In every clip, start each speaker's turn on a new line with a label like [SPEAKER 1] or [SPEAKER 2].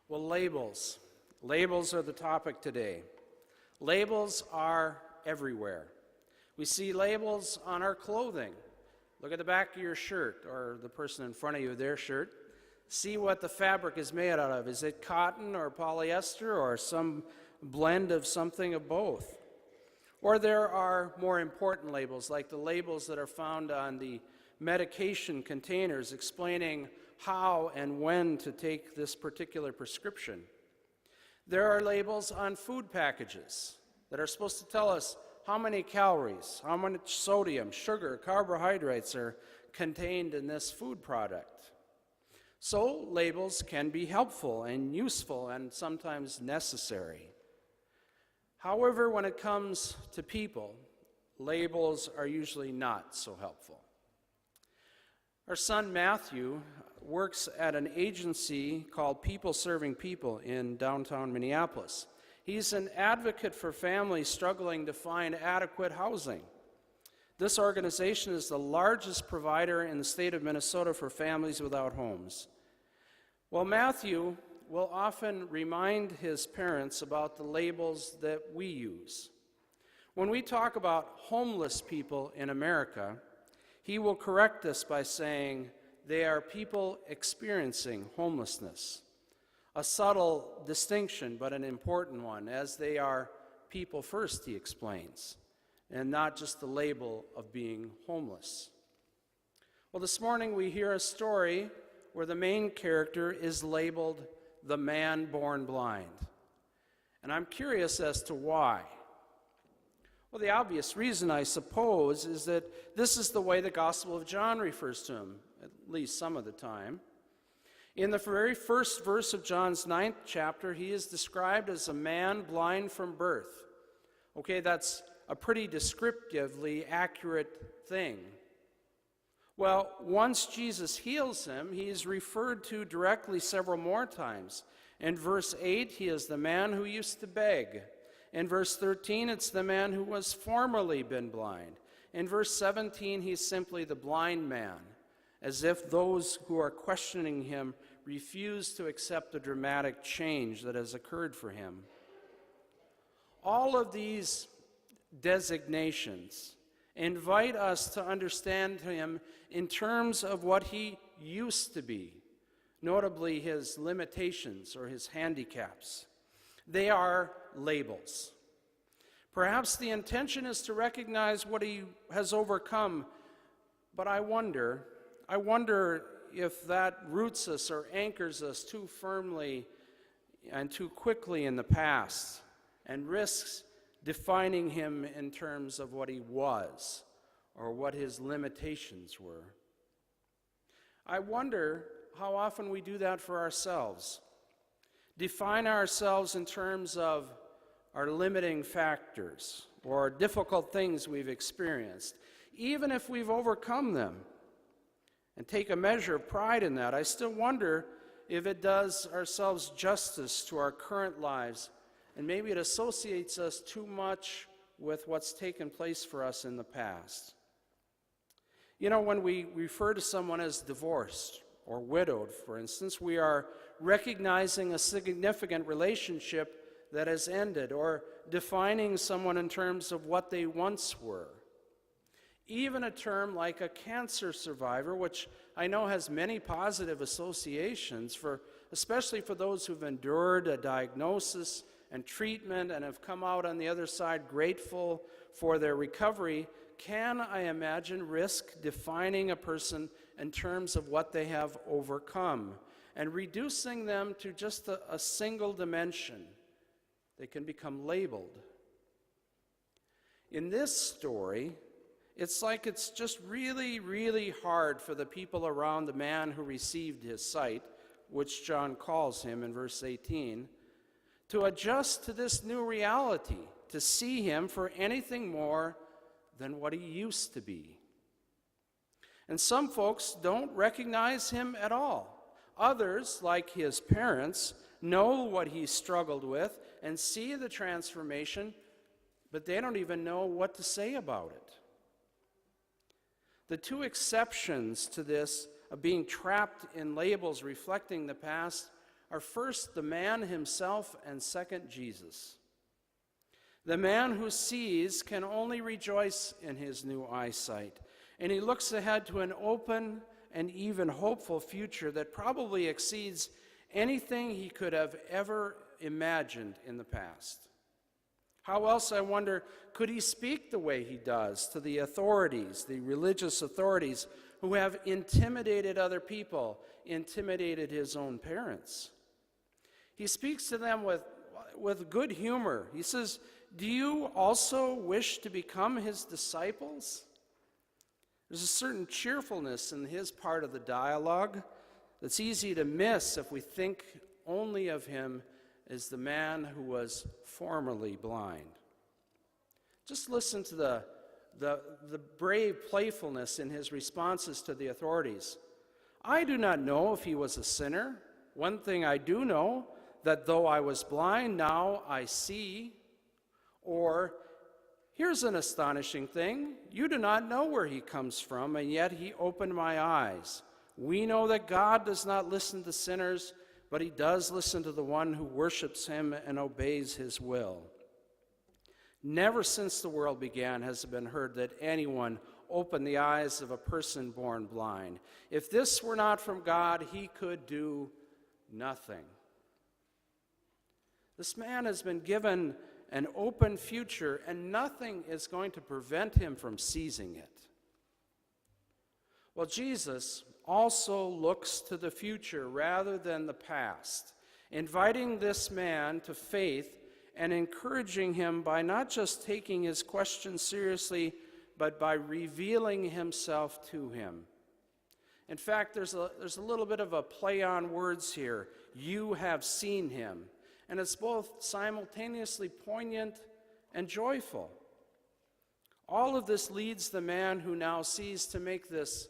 [SPEAKER 1] Well, labels. Labels are the topic today. Labels are everywhere. We see labels on our clothing. Look at the back of your shirt, or the person in front of you, their shirt. See what the fabric is made out of. Is it cotton or polyester or some blend of something of both? Or there are more important labels, like the labels that are found on the medication containers explaining how and when to take this particular prescription. There are labels on food packages that are supposed to tell us how many calories, how much sodium, sugar, carbohydrates are contained in this food product. So labels can be helpful and useful and sometimes necessary. However, when it comes to people, labels are usually not so helpful. Our son Matthew works at an agency called People Serving People in downtown Minneapolis. He's an advocate for families struggling to find adequate housing. This organization is the largest provider in the state of Minnesota for families without homes. Well, Matthew will often remind his parents about the labels that we use. When we talk about homeless people in America, he will correct us by saying they are people experiencing homelessness. A subtle distinction, but an important one, as they are people first, he explains, and not just the label of being homeless. Well, this morning we hear a story where the main character is labeled the man born blind. And I'm curious as to why. Well, the obvious reason, I suppose, is that this is the way the Gospel of John refers to him, at least some of the time. In the very first verse of John's 9th chapter, he is described as a man blind from birth. Okay, that's a pretty descriptively accurate thing. Well, once Jesus heals him, he is referred to directly several more times. In verse 8, he is the man who used to beg. In verse 13, it's the man who was formerly been blind. In verse 17, he's simply the blind man, as if those who are questioning him refuse to accept the dramatic change that has occurred for him. All of these designations invite us to understand him in terms of what he used to be, notably his limitations or his handicaps. They are labels. Perhaps the intention is to recognize what he has overcome, but I wonder if that roots us or anchors us too firmly and too quickly in the past and risks defining him in terms of what he was or what his limitations were. I wonder how often we do that for ourselves. Define ourselves in terms of our limiting factors or difficult things we've experienced, even if we've overcome them, and take a measure of pride in that. I still wonder if it does ourselves justice to our current lives, and maybe it associates us too much with what's taken place for us in the past. You know, when we refer to someone as divorced or widowed, for instance, we are recognizing a significant relationship that has ended, or defining someone in terms of what they once were. Even a term like a cancer survivor, which I know has many positive associations, especially for those who've endured a diagnosis and treatment and have come out on the other side grateful for their recovery, can, I imagine, risk defining a person in terms of what they have overcome and reducing them to just a single dimension. They can become labeled. In this story, it's like it's just really, really hard for the people around the man who received his sight, which John calls him in verse 18, to adjust to this new reality, to see him for anything more than what he used to be. And some folks don't recognize him at all. Others, like his parents, know what he struggled with and see the transformation, but they don't even know what to say about it. The two exceptions to this of being trapped in labels reflecting the past are first the man himself and second Jesus. The man who sees can only rejoice in his new eyesight, and he looks ahead to an open and even hopeful future that probably exceeds anything he could have ever imagined in the past. How else, I wonder, could he speak the way he does to the authorities, the religious authorities, who have intimidated other people, intimidated his own parents? He speaks to them with good humor. He says, "Do you also wish to become his disciples?" There's a certain cheerfulness in his part of the dialogue that's easy to miss if we think only of him as the man who was formerly blind. Just listen to the brave playfulness in his responses to the authorities. "I do not know if he was a sinner. One thing I do know, that though I was blind, now I see." Or, "Here's an astonishing thing. You do not know where he comes from, and yet he opened my eyes. We know that God does not listen to sinners, but he does listen to the one who worships him and obeys his will." Never since the world began has it been heard that anyone opened the eyes of a person born blind. If this were not from God, he could do nothing. This man has been given an open future, and nothing is going to prevent him from seizing it. Well, Jesus also looks to the future rather than the past, inviting this man to faith and encouraging him by not just taking his question seriously, but by revealing himself to him. In fact, there's a little bit of a play on words here. You have seen him. And it's both simultaneously poignant and joyful. All of this leads the man who now sees to make this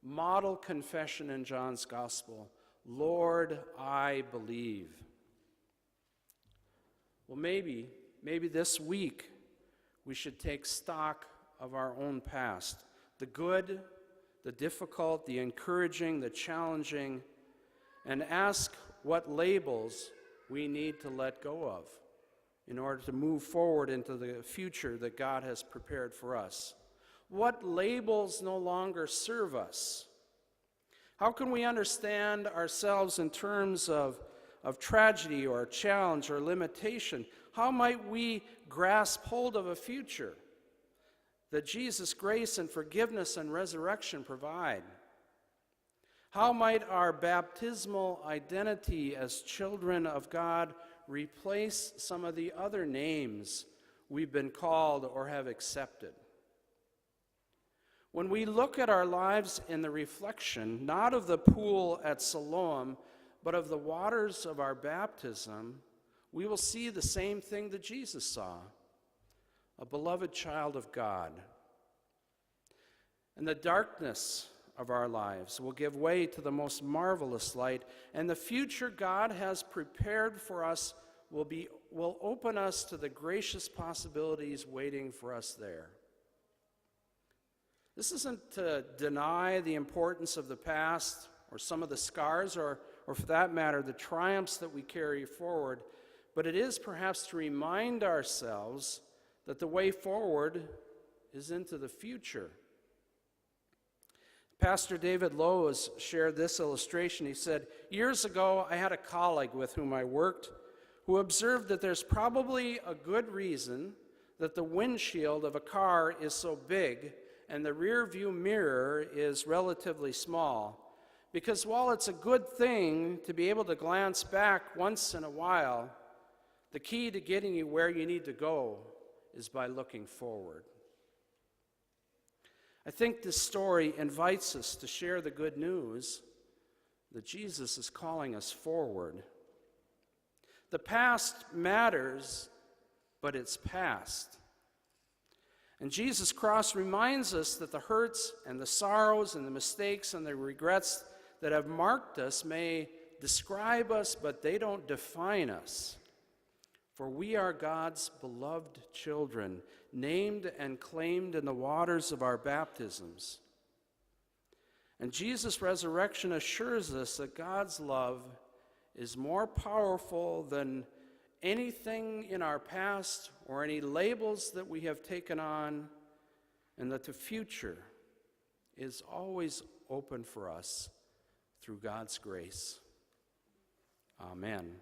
[SPEAKER 1] model confession in John's Gospel: "Lord, I believe." Well, maybe this week we should take stock of our own past, the good, the difficult, the encouraging, the challenging, and ask what labels we need to let go of in order to move forward into the future that God has prepared for us. What labels no longer serve us? How can we understand ourselves in terms of tragedy or challenge or limitation? How might we grasp hold of a future that Jesus' grace and forgiveness and resurrection provide? How might our baptismal identity as children of God replace some of the other names we've been called or have accepted? When we look at our lives in the reflection, not of the pool at Siloam, but of the waters of our baptism, we will see the same thing that Jesus saw: a beloved child of God. And the darkness of our lives will give way to the most marvelous light, and the future God has prepared for us will open us to the gracious possibilities waiting for us there. This isn't to deny the importance of the past or some of the scars or for that matter, the triumphs that we carry forward, but it is perhaps to remind ourselves that the way forward is into the future. Pastor David Lowe has shared this illustration. He said, "Years ago, I had a colleague with whom I worked who observed that there's probably a good reason that the windshield of a car is so big and the rear view mirror is relatively small. Because while it's a good thing to be able to glance back once in a while, the key to getting you where you need to go is by looking forward." I think this story invites us to share the good news that Jesus is calling us forward. The past matters, but it's past. And Jesus' cross reminds us that the hurts and the sorrows and the mistakes and the regrets that have marked us may describe us, but they don't define us. For we are God's beloved children, named and claimed in the waters of our baptisms. And Jesus' resurrection assures us that God's love is more powerful than anything in our past or any labels that we have taken on, and that the future is always open for us through God's grace. Amen.